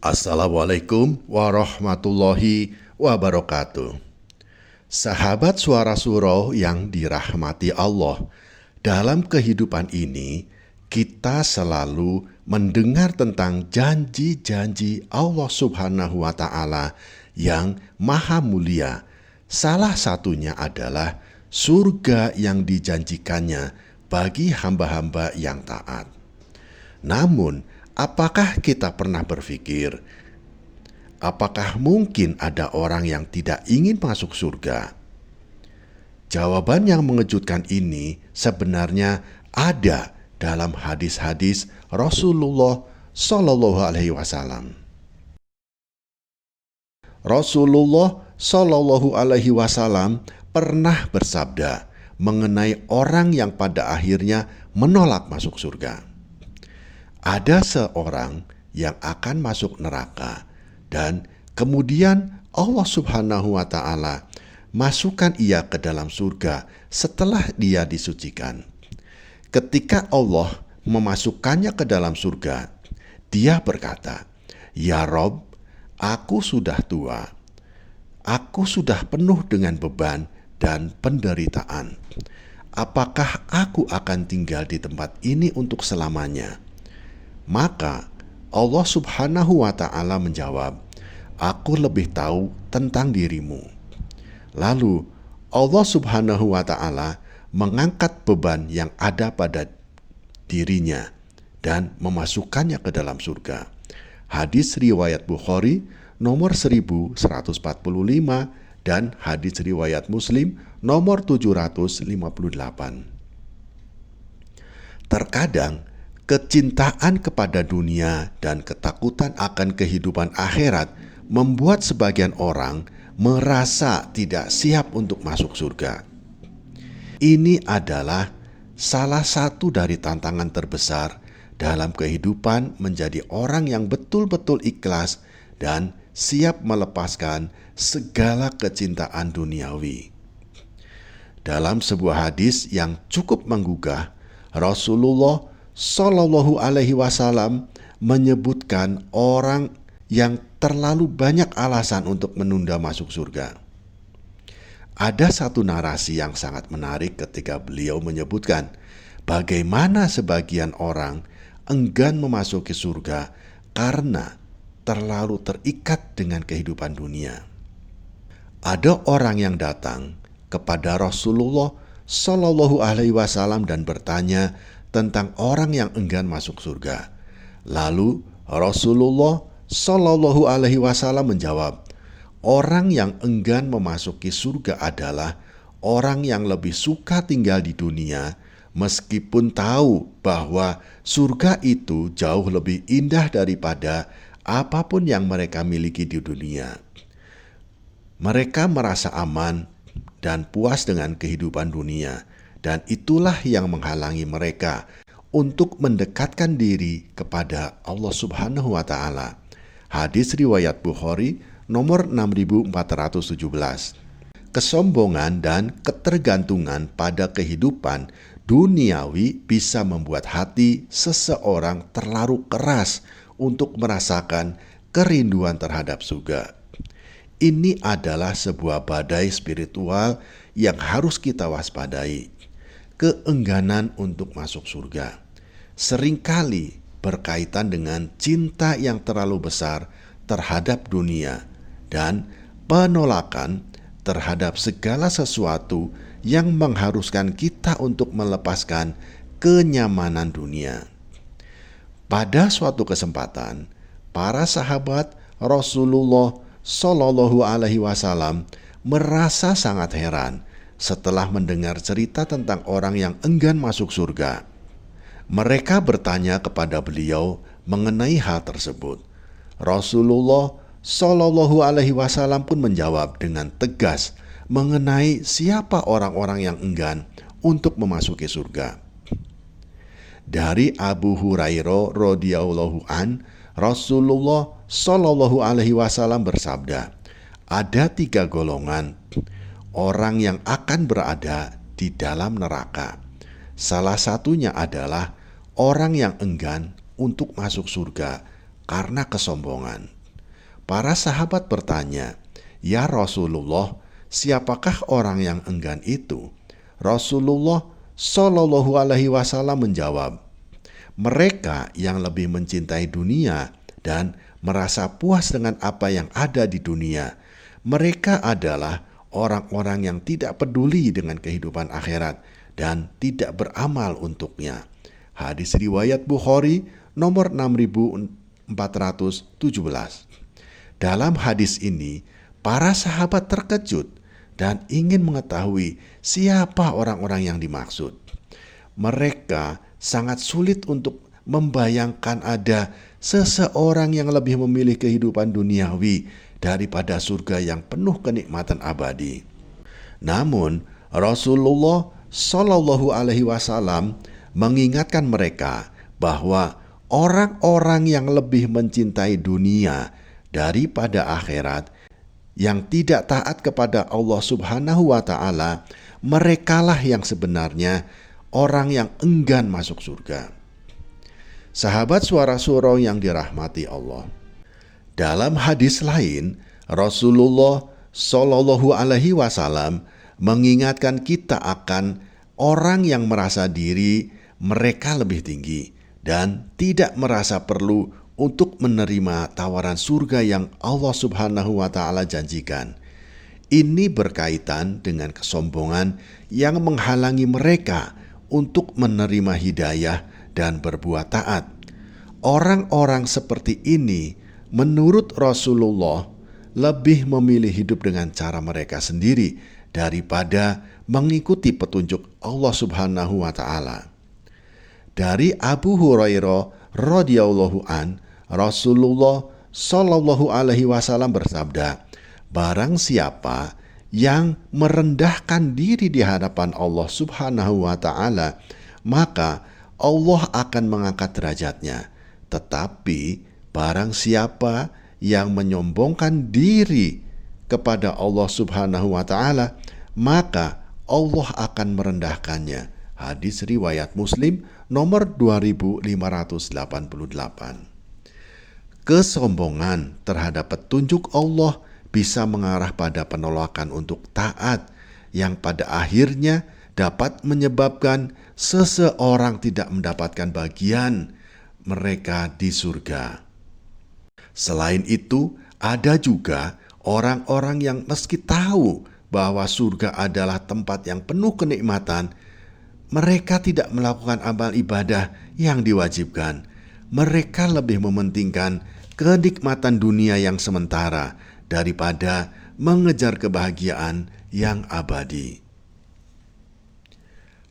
Assalamualaikum warahmatullahi wabarakatuh. Sahabat Suara Surau yang dirahmati Allah, dalam kehidupan ini kita selalu mendengar tentang janji-janji Allah Subhanahu wa Ta'ala yang maha mulia. Salah satunya adalah surga yang dijanjikannya bagi hamba-hamba yang taat. Namun, apakah kita pernah berpikir, apakah mungkin ada orang yang tidak ingin masuk surga? Jawaban yang mengejutkan ini sebenarnya ada dalam hadis-hadis Rasulullah Shallallahu Alaihi Wasallam. Rasulullah Shallallahu Alaihi Wasallam pernah bersabda mengenai orang yang pada akhirnya menolak masuk surga. Ada seorang yang akan masuk neraka dan kemudian Allah Subhanahu wa Ta'ala masukkan ia ke dalam surga setelah dia disucikan. Ketika Allah memasukkannya ke dalam surga, dia berkata, "Ya Rob, aku sudah tua. Aku sudah penuh dengan beban dan penderitaan. Apakah aku akan tinggal di tempat ini untuk selamanya?" Maka Allah Subhanahu wa Ta'ala menjawab, "Aku lebih tahu tentang dirimu." Lalu Allah Subhanahu wa Ta'ala mengangkat beban yang ada pada dirinya dan memasukkannya ke dalam surga. Hadis riwayat Bukhari nomor 1145 dan hadis riwayat Muslim nomor 758. Terkadang kecintaan kepada dunia dan ketakutan akan kehidupan akhirat membuat sebagian orang merasa tidak siap untuk masuk surga. Ini adalah salah satu dari tantangan terbesar dalam kehidupan menjadi orang yang betul-betul ikhlas dan siap melepaskan segala kecintaan duniawi. Dalam sebuah hadis yang cukup menggugah, Rasulullah Shallallahu Alaihi Wasallam menyebutkan orang yang terlalu banyak alasan untuk menunda masuk surga. Ada satu narasi yang sangat menarik ketika beliau menyebutkan bagaimana sebagian orang enggan memasuki surga karena terlalu terikat dengan kehidupan dunia. Ada orang yang datang kepada Rasulullah Shallallahu Alaihi Wasallam dan bertanya tentang orang yang enggan masuk surga. Lalu Rasulullah Shallallahu Alaihi Wasallam menjawab, "Orang yang enggan memasuki surga adalah orang yang lebih suka tinggal di dunia, meskipun tahu bahwa surga itu jauh lebih indah daripada apapun yang mereka miliki di dunia. Mereka merasa aman dan puas dengan kehidupan dunia, dan itulah yang menghalangi mereka untuk mendekatkan diri kepada Allah Subhanahu wa Ta'ala." Hadis riwayat Bukhari nomor 6417. Kesombongan dan ketergantungan pada kehidupan duniawi bisa membuat hati seseorang terlalu keras untuk merasakan kerinduan terhadap surga. Ini adalah sebuah badai spiritual yang harus kita waspadai. Keengganan untuk masuk surga seringkali berkaitan dengan cinta yang terlalu besar terhadap dunia dan penolakan terhadap segala sesuatu yang mengharuskan kita untuk melepaskan kenyamanan dunia. Pada suatu kesempatan, para sahabat Rasulullah Shallallahu Alaihi Wasallam merasa sangat heran setelah mendengar cerita tentang orang yang enggan masuk surga. Mereka bertanya kepada beliau mengenai hal tersebut. Rasulullah Shallallahu Alaihi Wasallam pun menjawab dengan tegas mengenai siapa orang-orang yang enggan untuk memasuki surga. Dari Abu Hurairah radhiyallahu an, Rasulullah Shallallahu Alaihi Wasallam bersabda, "Ada 3 golongan orang yang akan berada di dalam neraka. Salah satunya adalah orang yang enggan untuk masuk surga karena kesombongan. Para sahabat bertanya, "Ya Rasulullah, siapakah orang yang enggan itu?" Rasulullah Shallallahu Alaihi Wasallam menjawab, "Mereka yang lebih mencintai dunia dan merasa puas dengan apa yang ada di dunia. Mereka adalah orang-orang yang tidak peduli dengan kehidupan akhirat dan tidak beramal untuknya." Hadis riwayat Bukhari nomor 6417. Dalam hadis ini, para sahabat terkejut dan ingin mengetahui siapa orang-orang yang dimaksud. Mereka sangat sulit untuk membayangkan ada seseorang yang lebih memilih kehidupan duniawi daripada surga yang penuh kenikmatan abadi. Namun, Rasulullah Shallallahu Alaihi Wasallam mengingatkan mereka bahwa orang-orang yang lebih mencintai dunia daripada akhirat, yang tidak taat kepada Allah Subhanahu wa Ta'ala, merekalah yang sebenarnya orang yang enggan masuk surga. Sahabat Suara Surau yang dirahmati Allah, dalam hadis lain, Rasulullah Shallallahu Alaihi Wasallam mengingatkan kita akan orang yang merasa diri mereka lebih tinggi dan tidak merasa perlu untuk menerima tawaran surga yang Allah Subhanahu wa Ta'ala janjikan. Ini berkaitan dengan kesombongan yang menghalangi mereka untuk menerima hidayah dan berbuat taat. Orang-orang seperti ini, menurut Rasulullah, lebih memilih hidup dengan cara mereka sendiri daripada mengikuti petunjuk Allah Subhanahu wa Ta'ala. Dari Abu Hurairah radhiyallahu an, Rasulullah Shallallahu Alaihi Wasallam bersabda, "Barang siapa yang merendahkan diri di hadapan Allah Subhanahu wa Ta'ala, maka Allah akan mengangkat derajatnya. Tetapi barang siapa yang menyombongkan diri kepada Allah Subhanahu wa Ta'ala, maka Allah akan merendahkannya." Hadis riwayat Muslim nomor 2588. Kesombongan terhadap petunjuk Allah bisa mengarah pada penolakan untuk taat yang pada akhirnya dapat menyebabkan seseorang tidak mendapatkan bagian mereka di surga. Selain itu, ada juga orang-orang yang meski tahu bahwa surga adalah tempat yang penuh kenikmatan, mereka tidak melakukan amal ibadah yang diwajibkan. Mereka lebih mementingkan kenikmatan dunia yang sementara daripada mengejar kebahagiaan yang abadi.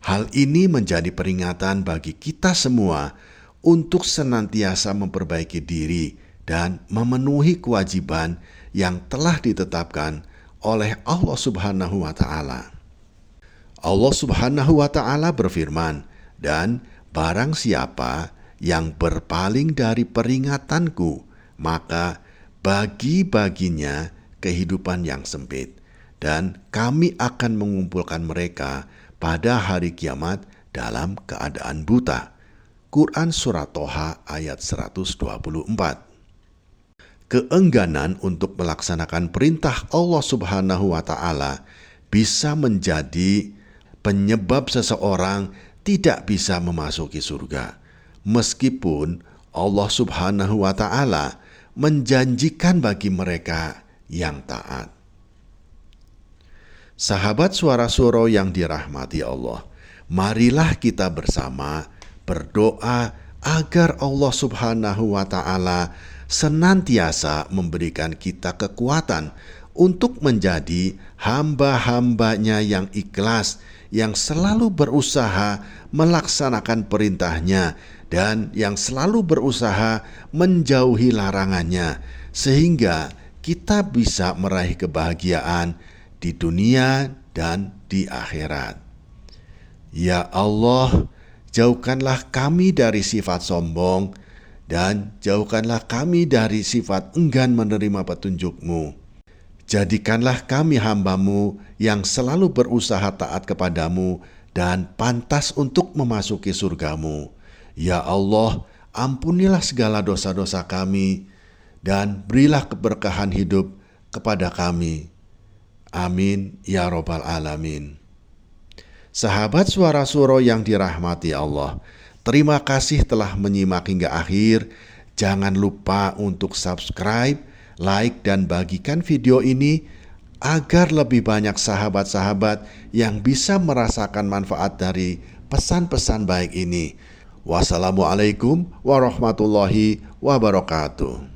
Hal ini menjadi peringatan bagi kita semua untuk senantiasa memperbaiki diri dan memenuhi kewajiban yang telah ditetapkan oleh Allah Subhanahu wa Ta'ala. Allah Subhanahu wa Ta'ala berfirman, "Dan barang siapa yang berpaling dari peringatanku, maka bagi-baginya kehidupan yang sempit, dan kami akan mengumpulkan mereka pada hari kiamat dalam keadaan buta." Quran Surat Toha ayat 124. Keengganan untuk melaksanakan perintah Allah Subhanahu wa Ta'ala bisa menjadi penyebab seseorang tidak bisa memasuki surga, meskipun Allah Subhanahu wa Ta'ala menjanjikan bagi mereka yang taat. Sahabat Suara Surau yang dirahmati Allah, marilah kita bersama berdoa agar Allah Subhanahu wa Ta'ala senantiasa memberikan kita kekuatan untuk menjadi hamba-hambanya yang ikhlas, yang selalu berusaha melaksanakan perintahnya dan yang selalu berusaha menjauhi larangannya, sehingga kita bisa meraih kebahagiaan di dunia dan di akhirat. Ya Allah, jauhkanlah kami dari sifat sombong dan jauhkanlah kami dari sifat enggan menerima petunjuk-Mu. Jadikanlah kami hamba-Mu yang selalu berusaha taat kepadamu dan pantas untuk memasuki surga-Mu. Ya Allah, ampunilah segala dosa-dosa kami, dan berilah keberkahan hidup kepada kami. Amin ya Rabbal Alamin. Sahabat Suara Suro yang dirahmati Allah, terima kasih telah menyimak hingga akhir. Jangan lupa untuk subscribe, like, dan bagikan video ini agar lebih banyak sahabat-sahabat yang bisa merasakan manfaat dari pesan-pesan baik ini. Wassalamualaikum warahmatullahi wabarakatuh.